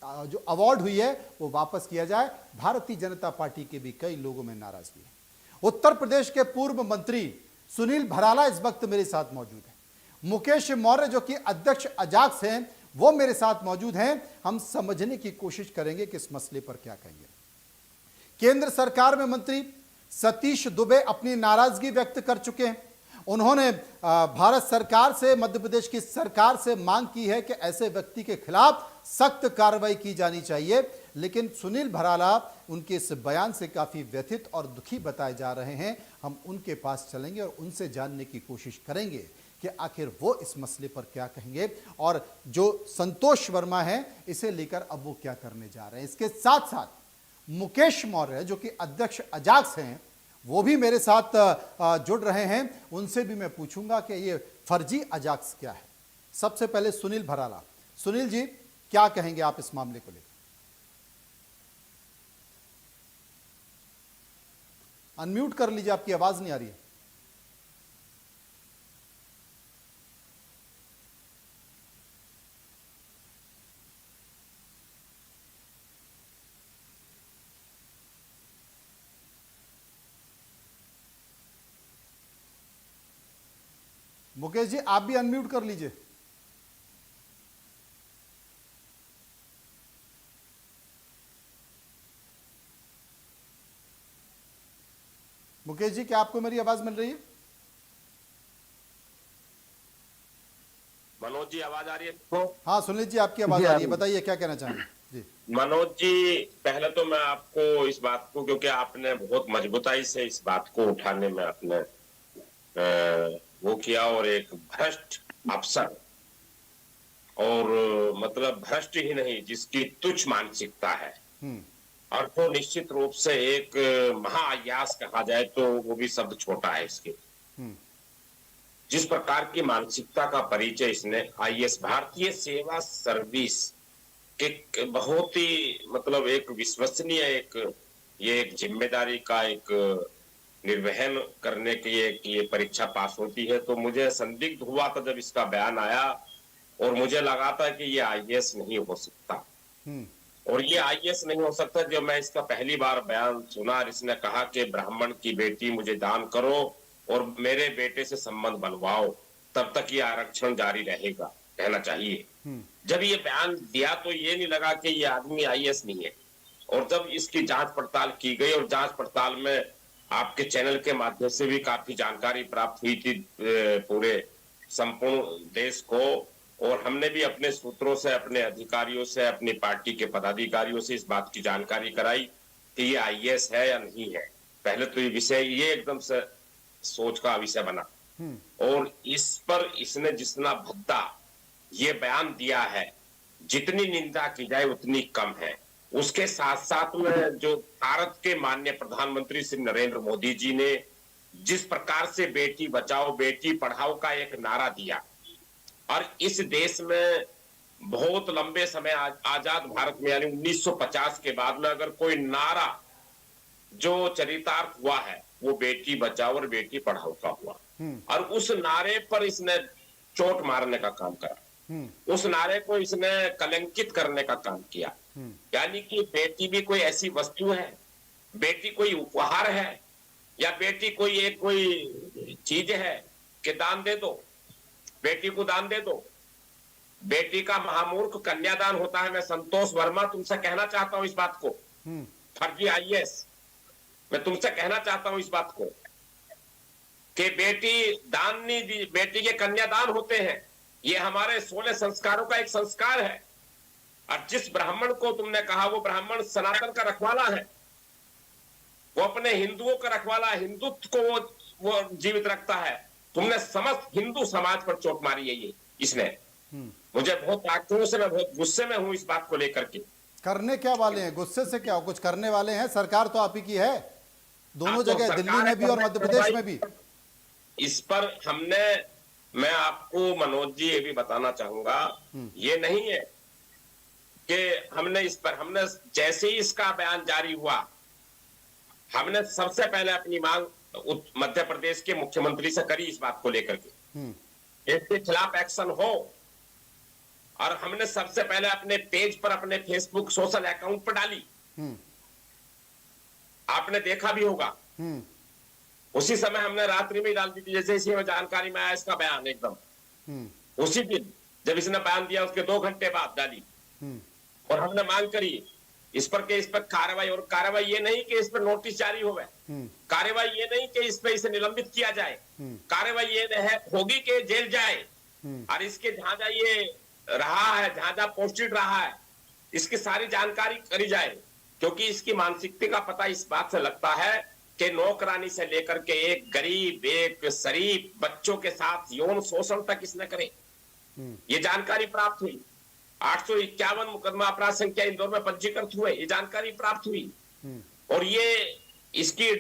जो अवार्ड हुई है वो वापस किया जाए। भारतीय जनता पार्टी के भी कई लोगों में नाराजगी है। उत्तर प्रदेश के पूर्व मंत्री सुनील भराला इस वक्त मेरे साथ मौजूद है। मुकेश मौर्य जो कि अध्यक्ष अजाक्स हैं वो मेरे साथ मौजूद हैं। हम समझने की कोशिश करेंगे कि इस मसले पर क्या कहेंगे। केंद्र सरकार में मंत्री सतीश दुबे अपनी नाराजगी व्यक्त कर चुके हैं। उन्होंने भारत सरकार से, मध्य प्रदेश की सरकार से मांग की है कि ऐसे व्यक्ति के खिलाफ सख्त कार्रवाई की जानी चाहिए। लेकिन सुनील भराला उनके इस बयान से काफी व्यथित और दुखी बताए जा रहे हैं। हम उनके पास चलेंगे और उनसे जानने की कोशिश करेंगे कि आखिर वो इस मसले पर क्या कहेंगे और जो संतोष वर्मा है इसे लेकर अब वो क्या करने जा रहे हैं। इसके साथ साथ मुकेश मौर्य जो कि अध्यक्ष अजाक्स हैं वो भी मेरे साथ जुड़ रहे हैं। उनसे भी मैं पूछूंगा कि ये फर्जी अजाक्स क्या है। सबसे पहले सुनील भराला। सुनील जी, क्या कहेंगे आप इस मामले को लेकर? अनम्यूट कर लीजिए, आपकी आवाज नहीं आ रही है। मुकेश जी, आप भी अनम्यूट कर लीजिए। मुकेश जी, क्या आपको मेरी आवाज मिल रही है? मनोज जी, आवाज आ रही है तो? हाँ सुनील जी, आपकी आवाज आ रही है। बताइए क्या कहना चाहेंगे जी। मनोज जी, पहले तो मैं आपको इस बात को, क्योंकि आपने बहुत मजबूताई से इस बात को उठाने में आपने वो किया, और एक भ्रष्ट अफसर और मतलब भ्रष्ट ही नहीं जिसकी तुच्छ मानसिकता है, और तो निश्चित रूप से एक महाअयास कहा जाए तो वो भी शब्द छोटा है इसके। जिस प्रकार की मानसिकता का परिचय इसने आईएएस भारतीय सेवा सर्विस के बहुत ही मतलब एक विश्वसनीय ये एक जिम्मेदारी का एक निर्वहन करने की ये परीक्षा पास होती है, तो मुझे संदिग्ध हुआ था जब इसका बयान आया, और मुझे लगा था कि ये आईएएस नहीं हो सकता। और ये आईएएस नहीं हो सकता जब मैं इसका पहली बार बयान सुना और इसने कहा कि ब्राह्मण की बेटी मुझे दान करो और मेरे बेटे से संबंध बनवाओ, तब तक ये आरक्षण जारी रहेगा, कहना चाहिए। जब ये बयान दिया तो ये नहीं लगा कि ये आदमी आईएएस नहीं है। और जब इसकी जांच पड़ताल की गई, और जांच पड़ताल में आपके चैनल के माध्यम से भी काफी जानकारी प्राप्त हुई थी पूरे संपूर्ण देश को, और हमने भी अपने सूत्रों से, अपने अधिकारियों से, अपनी पार्टी के पदाधिकारियों से इस बात की जानकारी कराई कि ये आईएएस है या नहीं है। पहले तो ये विषय ये एकदम से सोच का विषय बना, और इस पर इसने जितना भद्दा ये बयान दिया है, जितनी निंदा की जाए उतनी कम है। उसके साथ साथ में जो भारत के माननीय प्रधानमंत्री श्री नरेंद्र मोदी जी ने जिस प्रकार से बेटी बचाओ बेटी पढ़ाओ का एक नारा दिया, और इस देश में बहुत लंबे समय आजाद भारत में यानी 1950 के बाद में अगर कोई नारा जो चरितार्थ हुआ है वो बेटी बचाओ और बेटी पढ़ाओ का हुआ, और उस नारे पर इसने चोट मारने का काम करा, उस नारे को इसने कलंकित करने का काम किया। यानी कि बेटी भी कोई ऐसी वस्तु है, बेटी कोई उपहार है, या बेटी कोई चीज है कि दान दे दो, बेटी को दान दे दो। बेटी का महामूर्ख कन्यादान होता है। मैं संतोष वर्मा तुमसे कहना चाहता हूं इस बात को, फर्जी आईएएस, मैं तुमसे कहना चाहता हूं इस बात को कि बेटी दान नहीं दी, बेटी के कन्यादान होते हैं, ये हमारे 16 संस्कारों का एक संस्कार है। और जिस ब्राह्मण को तुमने कहा वो ब्राह्मण सनातन का रखवाला है, वो अपने हिंदुओं का रखवाला, हिंदुत्व को वो जीवित रखता है। तुमने समस्त हिंदू समाज पर चोट मारी है ये इसने। मुझे बहुत आक्रोश से, मैं बहुत गुस्से में हूं इस बात को लेकर के। करने क्या वाले हैं? गुस्से से क्या हो, कुछ करने वाले हैं? सरकार तो आप ही की है, दोनों जगह, दिल्ली में भी और मध्य प्रदेश में भी। इस पर मैं आपको मनोज जी ये भी बताना चाहूंगा, ये नहीं है कि हमने जैसे ही इसका बयान जारी हुआ, हमने सबसे पहले अपनी मांग मध्य प्रदेश के मुख्यमंत्री से करी इस बात को लेकर के, इसके खिलाफ एक्शन हो। और हमने सबसे पहले अपने पेज पर, अपने फेसबुक सोशल अकाउंट पर डाली। आपने देखा भी होगा। उसी समय हमने रात्रि में ही डाल दी थी, जैसे इसी में जानकारी में आया इसका बयान, एकदम उसी दिन जब इसने बयान दिया उसके 2 घंटे बाद डाली। और हमने मांग करी इस पर कार्रवाई, और कार्रवाई ये नहीं कि इस पर नोटिस जारी हो गए, कार्रवाई ये नहीं कि इस पर इसे निलंबित किया जाए, कार्रवाई ये होगी कि जेल जाए। और इसके जहां जहां ये रहा है, जहां जहां पोस्टेड रहा है, इसकी सारी जानकारी करी जाए, क्योंकि इसकी मानसिकता का पता इस बात से लगता है कि नौकरानी से लेकर के एक गरीब, एक शरीफ बच्चों के साथ यौन शोषण तक इसने करे। ये जानकारी प्राप्त हुई। 851 मुकदमा अपराध संख्या इंदौर में पंजीकृत हुए, ये जानकारी प्राप्त हुई। और ये इसकी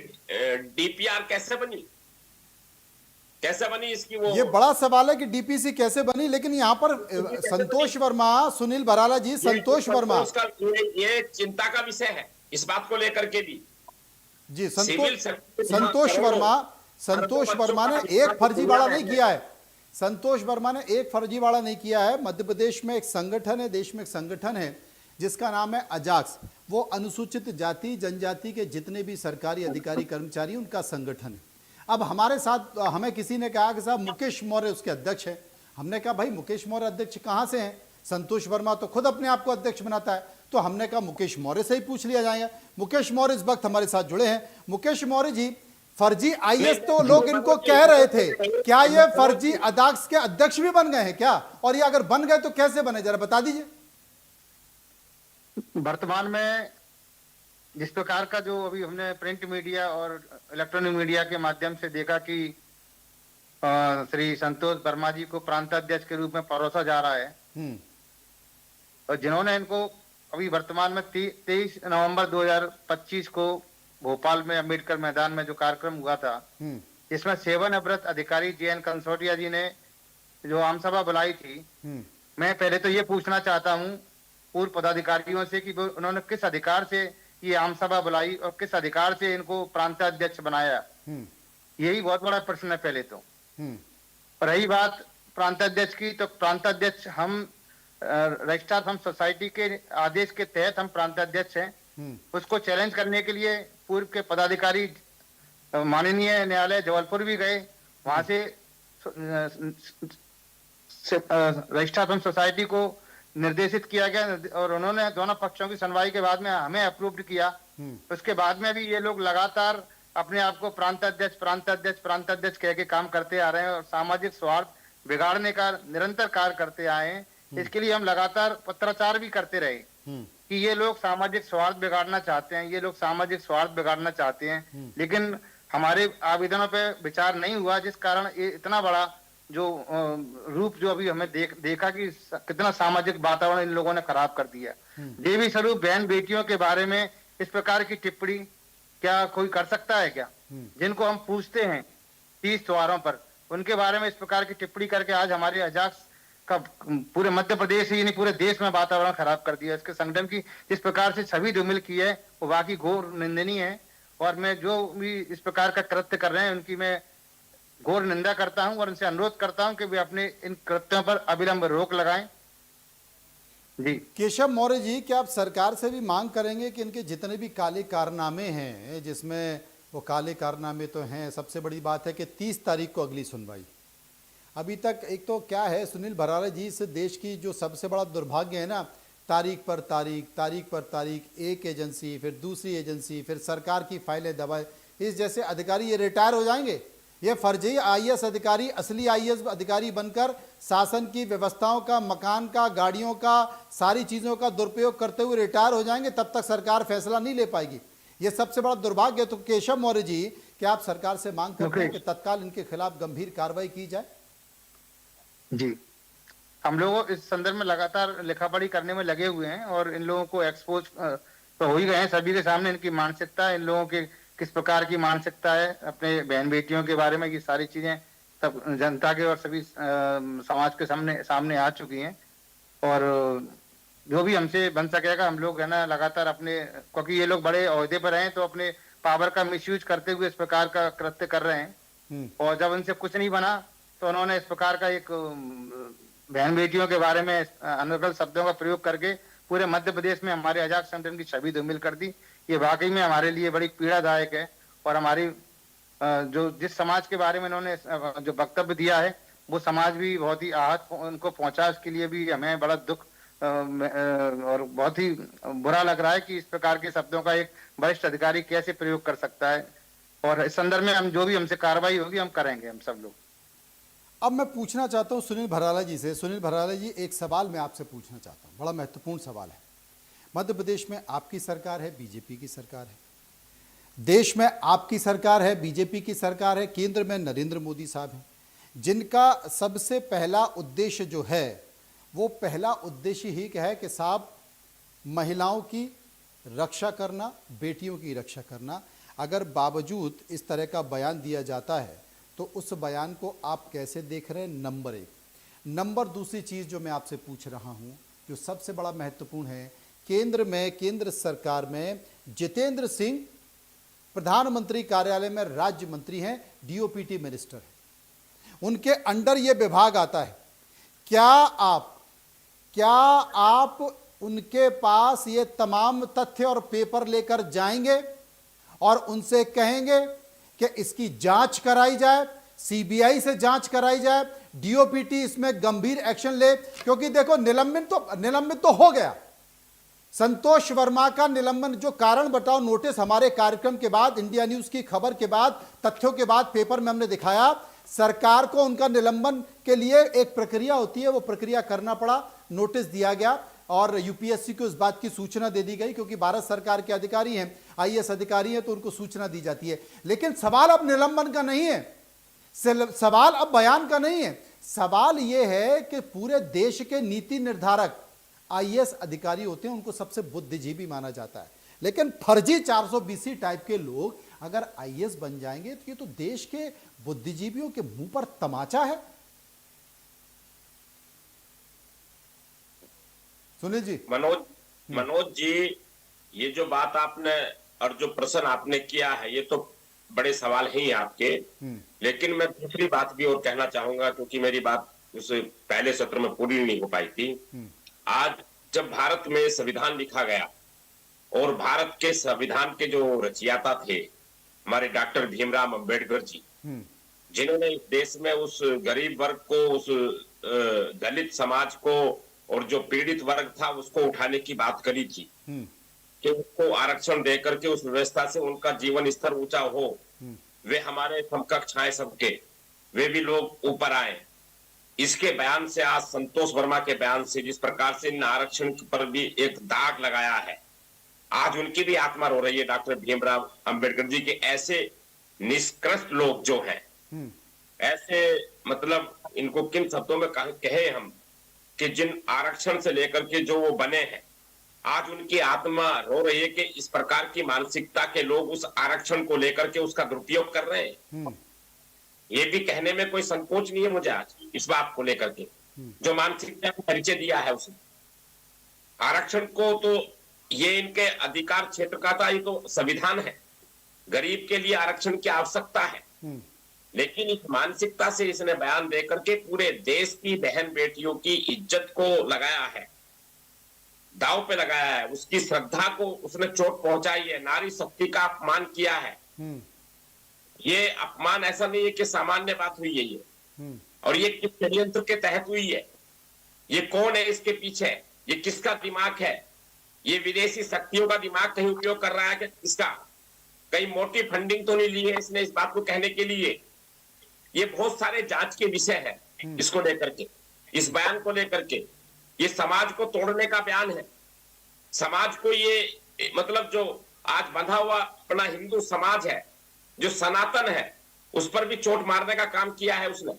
डीपीआर कैसे बनी इसकी, वो ये बड़ा सवाल है कि डीपीसी कैसे बनी। लेकिन यहाँ पर संतोष वर्मा, सुनील भराला जी, संतोष वर्मा, ये चिंता का विषय है इस बात को लेकर के भी जी। संतोष वर्मा ने एक फर्जीवाड़ा नहीं किया है। संतोष वर्मा ने एक फर्जीवाड़ा नहीं किया है। मध्य प्रदेश में एक संगठन है, देश में एक संगठन है जिसका नाम है अजाक्स। वो अनुसूचित जाति जनजाति के जितने भी सरकारी अधिकारी कर्मचारी उनका संगठन है। अब हमारे साथ हमें किसी ने कहा कि साहब मुकेश मौर्य उसके अध्यक्ष हैं। हमने कहा भाई मुकेश मौर्य अध्यक्ष कहाँ से हैं? संतोष वर्मा तो खुद अपने आप को अध्यक्ष बनाता है। तो हमने कहा मुकेश मौर्य से ही पूछ लिया जाएगा। मुकेश मौर्य इस वक्त हमारे साथ जुड़े हैं। मुकेश मौर्य जी, फर्जी आईएएस तो लोग इनको कह रहे थे, क्या ये फर्जी अदाक्स के अध्यक्ष भी बन गए हैं क्या? और ये अगर बन गए तो कैसे बने, जरा बता दीजिए। वर्तमान में जिस प्रकार का जो अभी हमने प्रिंट मीडिया और इलेक्ट्रॉनिक मीडिया के माध्यम से देखा कि श्री संतोष वर्मा जी को प्रांताध्यक्ष के रूप में परोसा जा रहा है, और जिन्होंने इनको अभी वर्तमान में 23 नवंबर 2025 को भोपाल में अम्बेडकर मैदान में जो कार्यक्रम हुआ था, जिसमें सेवानिवृत्त अधिकारी जेएन कंसोटिया जी ने जो आम सभा बुलाई थी, मैं पहले तो ये पूछना चाहता हूँ पूर्व पदाधिकारियों से कि उन्होंने किस अधिकार से ये आम सभा बुलाई और किस अधिकार से इनको प्रांताध्यक्ष बनाया। यही बहुत बड़ा प्रश्न है पहले तो। रही बात प्रांताध्यक्ष की, तो प्रांताध्यक्ष हम रजिस्ट्रार हम सोसाइटी के आदेश के तहत हम प्रांताध्यक्ष हैं। उसको चैलेंज करने के लिए पूर्व के पदाधिकारी माननीय न्यायालय जबलपुर भी गए। वहां से रजिस्ट्रार हम सोसाइटी को निर्देशित किया गया और उन्होंने दोनों पक्षों की सुनवाई के बाद में हमें अप्रूव्ड किया। उसके बाद में भी ये लोग लगातार अपने आप को प्रांताध्यक्ष कह के काम करते आ रहे हैं और सामाजिक सौहार्द बिगाड़ने का निरंतर कार्य करते आए हैं। इसके लिए हम लगातार पत्राचार भी करते रहे कि ये लोग सामाजिक सौहार्द बिगाड़ना चाहते हैं, ये लोग सामाजिक सौहार्द बिगाड़ना चाहते हैं, लेकिन हमारे आवेदनों पे विचार नहीं हुआ, जिस कारण ये इतना बड़ा जो रूप जो अभी हमें देखा कि कितना सामाजिक वातावरण इन लोगों ने खराब कर दिया। देवी स्वरूप बहन बेटियों के बारे में इस प्रकार की टिप्पणी क्या कोई कर सकता है क्या? जिनको हम पूछते हैं 30 त्योहारों पर, उनके बारे में इस प्रकार की टिप्पणी करके आज हमारे अजाक्स का पूरे मध्य प्रदेश ही नहीं पूरे देश में वातावरण खराब कर दिया। इसके संगठन की जिस प्रकार से छवि धूमिल की है वो वाकई घोर निंदनीय है, और मैं जो भी इस प्रकार का कृत्य कर रहे हैं उनकी मैं घोर निंदा करता हूं और उनसे अनुरोध करता हूं कि वे अपने इन कृत्यों पर अविलंब रोक लगाएं। जी केशव मौर्य जी, क्या आप सरकार से भी मांग करेंगे कि इनके जितने भी काले कारनामे हैं, जिसमें वो काले कारनामे तो हैं, सबसे बड़ी बात है कि 30 तारीख को अगली सुनवाई। अभी तक एक तो क्या है सुनील भराला जी, इस देश की जो सबसे बड़ा दुर्भाग्य है ना, तारीख पर तारीख, एक एजेंसी फिर दूसरी एजेंसी, फिर सरकार की फाइलें दबाए। इस जैसे अधिकारी ये रिटायर हो जाएंगे, ये फर्जी आईएएस अधिकारी असली आईएएस अधिकारी बनकर शासन की व्यवस्थाओं का, मकान का, गाड़ियों का, सारी चीज़ों का दुरुपयोग करते हुए रिटायर हो जाएंगे। तब तक सरकार फैसला नहीं ले पाएगी। ये सबसे बड़ा दुर्भाग्य है। तो केशव मौर्य जी, क्या आप सरकार से मांग करते हैं कि तत्काल इनके खिलाफ गंभीर कार्रवाई की जाए? जी, हम लोग इस संदर्भ में लगातार लिखा पढ़ी करने में लगे हुए हैं और इन लोगों को एक्सपोज तो हो ही गए हैं सभी के सामने। इनकी मानसिकता, इन लोगों के किस प्रकार की मानसिकता है अपने बहन बेटियों के बारे में, ये सारी चीजें सब जनता के और सभी समाज के सामने आ चुकी हैं। और जो भी हमसे बन सकेगा हम लोग है ना लगातार अपने, क्योंकि ये लोग बड़े ओहदे पर हैं तो अपने पावर का मिसयूज करते हुए इस प्रकार का कृत्य कर रहे हैं। और जब उनसे कुछ नहीं बना तो उन्होंने इस प्रकार का एक बहन बेटियों के बारे में अनुकूल शब्दों का प्रयोग करके पूरे मध्य प्रदेश में हमारे आजाद संगठन की छवि धूमिल कर दी। ये वाकई में हमारे लिए बड़ी पीड़ादायक है। और हमारी जो जिस समाज के बारे में इन्होंने जो वक्तव्य दिया है, वो समाज भी बहुत ही आहत उनको पहुंचा। इसके लिए भी हमें बड़ा दुख और बहुत ही बुरा लग रहा है कि इस प्रकार के शब्दों का एक वरिष्ठ अधिकारी कैसे प्रयोग कर सकता है। और इस संदर्भ में हम जो भी हमसे कार्रवाई होगी हम करेंगे, हम सब लोग। अब मैं पूछना चाहता हूं सुनील भराला जी से। सुनील भराला जी, एक सवाल मैं आपसे पूछना चाहता हूं, बड़ा महत्वपूर्ण सवाल है। मध्य प्रदेश में आपकी सरकार है, बीजेपी की सरकार है, देश में आपकी सरकार है, बीजेपी की सरकार है, केंद्र में नरेंद्र मोदी साहब हैं, जिनका सबसे पहला उद्देश्य जो है वो पहला उद्देश्य ही है कि साहब महिलाओं की रक्षा करना, बेटियों की रक्षा करना। अगर बावजूद इस तरह का बयान दिया जाता है तो उस बयान को आप कैसे देख रहे हैं? नंबर एक। नंबर दूसरी चीज़ जो मैं आपसे पूछ रहा हूँ, जो सबसे बड़ा महत्वपूर्ण है, केंद्र सरकार में जितेंद्र सिंह प्रधानमंत्री कार्यालय में राज्य मंत्री हैं, डीओपीटी मिनिस्टर हैं, उनके अंडर ये विभाग आता है। क्या आप उनके पास ये तमाम तथ्य और पेपर लेकर जाएंगे और उनसे कहेंगे कि इसकी जांच कराई जाए, सीबीआई से जांच कराई जाए, डीओपीटी इसमें गंभीर एक्शन ले? क्योंकि देखो, निलंबित तो हो गया संतोष वर्मा का निलंबन, जो कारण बताओ नोटिस हमारे कार्यक्रम के बाद, इंडिया न्यूज की खबर के बाद, तथ्यों के बाद पेपर में हमने दिखाया। सरकार को उनका निलंबन के लिए एक प्रक्रिया होती है, वो प्रक्रिया करना पड़ा, नोटिस दिया गया और यूपीएससी को इस बात की सूचना दे दी गई, क्योंकि भारत सरकार के अधिकारी हैं, आईएएस अधिकारी हैं, तो उनको सूचना दी जाती है। लेकिन सवाल अब निलंबन का नहीं है, सवाल अब बयान का नहीं है। सवाल यह है कि पूरे देश के नीति निर्धारक आईएएस अधिकारी होते हैं, उनको सबसे बुद्धिजीवी माना जाता है, लेकिन फर्जी 420 टाइप के लोग अगर आईएएस बन जाएंगे तो ये तो देश के बुद्धिजीवियों के मुंह पर तमाचा है। सुनील जी। मनोज जी, ये जो बात आपने और जो प्रश्न आपने किया है, ये तो बड़े सवाल ही हैं आपके। लेकिन मैं दूसरी बात भी और कहना चाहूंगा, क्योंकि मेरी बात उस पहले सत्र में पूरी नहीं हो पाई थी। आज जब भारत में संविधान लिखा गया और भारत के संविधान के जो रचयिता थे हमारे डॉक्टर भीमराव अंबेडकर जी, जिन्होंने इस देश में उस गरीब वर्ग को, उस दलित समाज को और जो पीड़ित वर्ग था उसको उठाने की बात करी थी कि उसको आरक्षण देकर के उस व्यवस्था से उनका जीवन स्तर ऊंचा हो, वे हमारे समकक्ष आए सबके, वे भी लोग ऊपर आए। इसके बयान से, आज संतोष वर्मा के बयान से, जिस प्रकार से इन आरक्षण पर भी एक दाग लगाया है, आज उनकी भी आत्मा रो रही है। डॉक्टर भीमराव अंबेडकर जी के ऐसे निष्कृष्ट लोग जो हैं, ऐसे मतलब इनको किन शब्दों में कहे हम, कि जिन आरक्षण से लेकर के जो वो बने हैं, आज उनकी आत्मा रो रही है कि इस प्रकार की मानसिकता के लोग उस आरक्षण को लेकर के उसका दुरुपयोग कर रहे हैं। ये भी कहने में कोई संकोच नहीं है मुझे आज इस बात को लेकर के, जो मानसिकता को परिचय दिया है उसने आरक्षण को। तो ये इनके अधिकार क्षेत्र का था, ये तो संविधान है, गरीब के लिए आरक्षण की आवश्यकता है। लेकिन इस मानसिकता से इसने बयान देकर के पूरे देश की बहन बेटियों की इज्जत को लगाया है, दांव पे लगाया है, उसकी श्रद्धा को उसने चोट पहुंचाई है, नारी शक्ति का अपमान किया है। ये अपमान ऐसा नहीं है कि सामान्य बात हुई है ये, और ये किस षड्यंत्र के तहत हुई है, ये कौन है इसके पीछे, ये किसका दिमाग है, ये विदेशी शक्तियों का दिमाग कहीं उपयोग कर रहा है कि इसका कहीं मोटी फंडिंग तो नहीं ली है इसने इस बात को कहने के लिए। ये बहुत सारे जांच के विषय है इसको लेकर के, इस बयान को लेकर के। ये समाज को तोड़ने का बयान है, समाज को ये मतलब जो आज बंधा हुआ अपना हिंदू समाज है, जो सनातन है, उस पर भी चोट मारने का काम किया है उसने।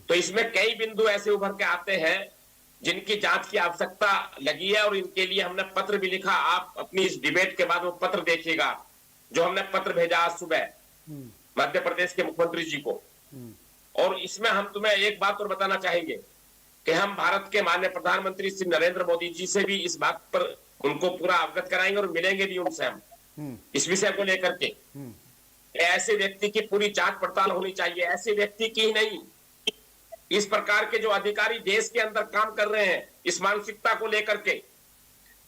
तो इसमें कई बिंदु ऐसे उभर के आते हैं जिनकी जांच की आवश्यकता लगी है, और इनके लिए हमने पत्र भी लिखा। आप अपनी इस डिबेट के बाद वो पत्र देखिएगा जो हमने पत्र भेजा आज सुबह मध्य प्रदेश के मुख्यमंत्री जी को। और इसमें हम तुम्हें एक बात और बताना चाहेंगे कि हम भारत के माननीय प्रधानमंत्री श्री नरेंद्र मोदी जी से भी इस बात पर उनको पूरा अवगत कराएंगे और मिलेंगे भी उनसे हम इस विषय को लेकर के। ऐसे व्यक्ति की पूरी जांच पड़ताल होनी चाहिए, ऐसे व्यक्ति की ही नहीं, इस प्रकार के जो अधिकारी देश के अंदर काम कर रहे हैं, इस मानसिकता को लेकर के,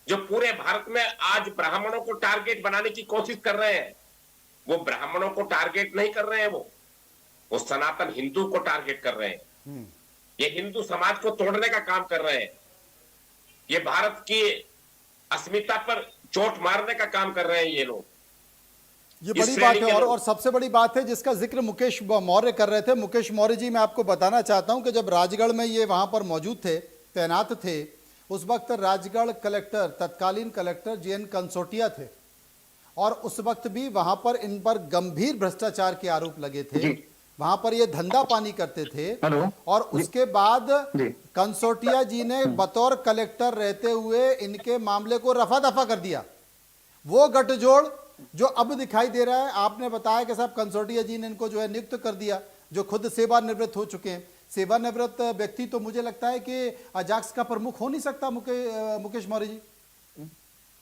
जो पूरे भारत में आज ब्राह्मणों को टारगेट बनाने की कोशिश कर रहे हैं, वो ब्राह्मणों को टारगेट नहीं कर रहे हैं, वो सनातन हिंदू को टारगेट कर रहे हैं। ये हिंदू समाज को तोड़ने का काम कर रहे हैं। ये भारत की अस्मिता पर चोट मारने का काम कर रहे हैं ये लोग। ये इस बड़ी बात श्रेणी है। के और लोग। सबसे बड़ी बात है जिसका जिक्र मुकेश मौर्य कर रहे थे। मुकेश मौर्य जी, मैं आपको बताना चाहता हूं कि जब राजगढ़ में ये वहां पर मौजूद थे, तैनात थे, उस वक्त राजगढ़ कलेक्टर, तत्कालीन कलेक्टर JN कंसोटिया थे, और उस वक्त भी वहां पर इन पर गंभीर भ्रष्टाचार के आरोप लगे थे। वहां पर ये धंधा पानी करते थे। और उसके बाद कंसोटिया जी ने बतौर कलेक्टर रहते हुए इनके मामले को रफा दफा कर दिया। वो गठजोड़ जो अब दिखाई दे रहा है, आपने बताया कि साहब कंसोटिया जी ने इनको जो है नियुक्त कर दिया, जो खुद सेवानिवृत्त हो चुके हैं। सेवानिवृत्त व्यक्ति तो मुझे लगता है कि अजाक्स का प्रमुख हो नहीं सकता। मुकेश मौर्य जी,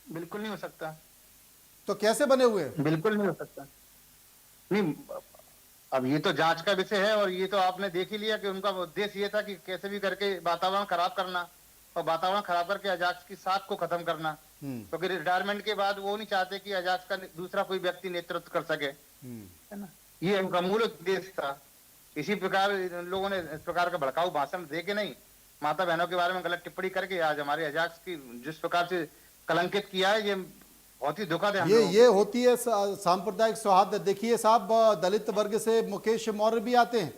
बिल्कुल नहीं हो सकता। तो कैसे बने हुए? बिल्कुल नहीं हो सकता। नहीं, अब ये तो जांच का विषय है, और ये तो आपने देख ही लिया कि उनका उद्देश्य ये था कि कैसे भी करके वातावरण खराब करना, और वातावरण खराब करके अजाक्स की साख को खत्म करना। क्योंकि रिटायरमेंट के बाद वो नहीं चाहते कि अजाक्स का दूसरा कोई व्यक्ति नेतृत्व कर सके, है ना। ये उनका मूल उद्देश्य था। इसी प्रकार इन लोगों ने इस प्रकार का भड़काऊ भाषण दे के नहीं, माता बहनों के बारे में गलत टिप्पणी करके आज हमारे अजाक्स की जिस प्रकार से कलंकित किया है, ये बहुत ही दुखद है। ये होती है सांप्रदायिक सौहार्द। देखिए साहब, दलित वर्ग से मुकेश मौर्य भी आते हैं,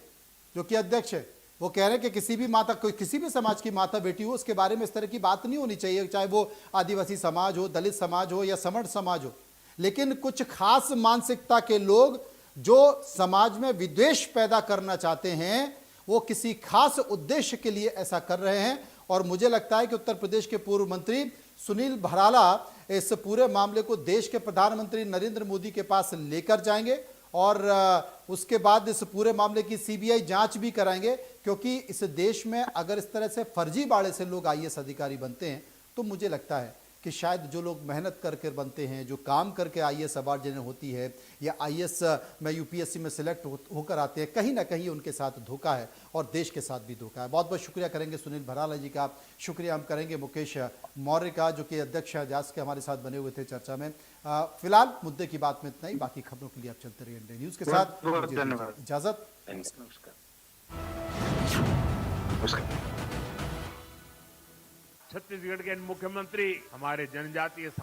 जो कि अध्यक्ष है। वो कह रहे हैं कि किसी भी माता, कोई किसी भी समाज की माता बेटी हो, उसके बारे में इस तरह की बात नहीं होनी चाहिए, चाहे वो आदिवासी समाज हो, दलित समाज हो या समर्थ समाज हो। लेकिन कुछ खास मानसिकता के लोग जो समाज में विद्वेष पैदा करना चाहते हैं, वो किसी खास उद्देश्य के लिए ऐसा कर रहे हैं। और मुझे लगता है कि उत्तर प्रदेश के पूर्व मंत्री सुनील भराला इस पूरे मामले को देश के प्रधानमंत्री नरेंद्र मोदी के पास लेकर जाएंगे, और उसके बाद इस पूरे मामले की CBI जांच भी कराएंगे। क्योंकि इस देश में अगर इस तरह से फर्जीवाड़े से लोग IAS अधिकारी बनते हैं, तो मुझे लगता है कि शायद जो लोग मेहनत करके बनते हैं, जो काम करके IAS अवार्ड जिन्हें होती है, या IAS में UPSC में सिलेक्ट होकर आते हैं, कहीं ना कहीं उनके साथ धोखा है, और देश के साथ भी धोखा है। बहुत बहुत शुक्रिया करेंगे सुनील भराला जी का, शुक्रिया हम करेंगे मुकेश मौर्य का, जो कि अध्यक्ष अजाक्स के हमारे साथ बने हुए थे चर्चा में। फिलहाल मुद्दे की बात में इतना ही। बाकी खबरों के लिए आप चलते रहिए इंडिया न्यूज़ के साथ। धन्यवाद। इजाजत, नमस्कार। छत्तीसगढ़ के मुख्यमंत्री हमारे जनजातीय समाज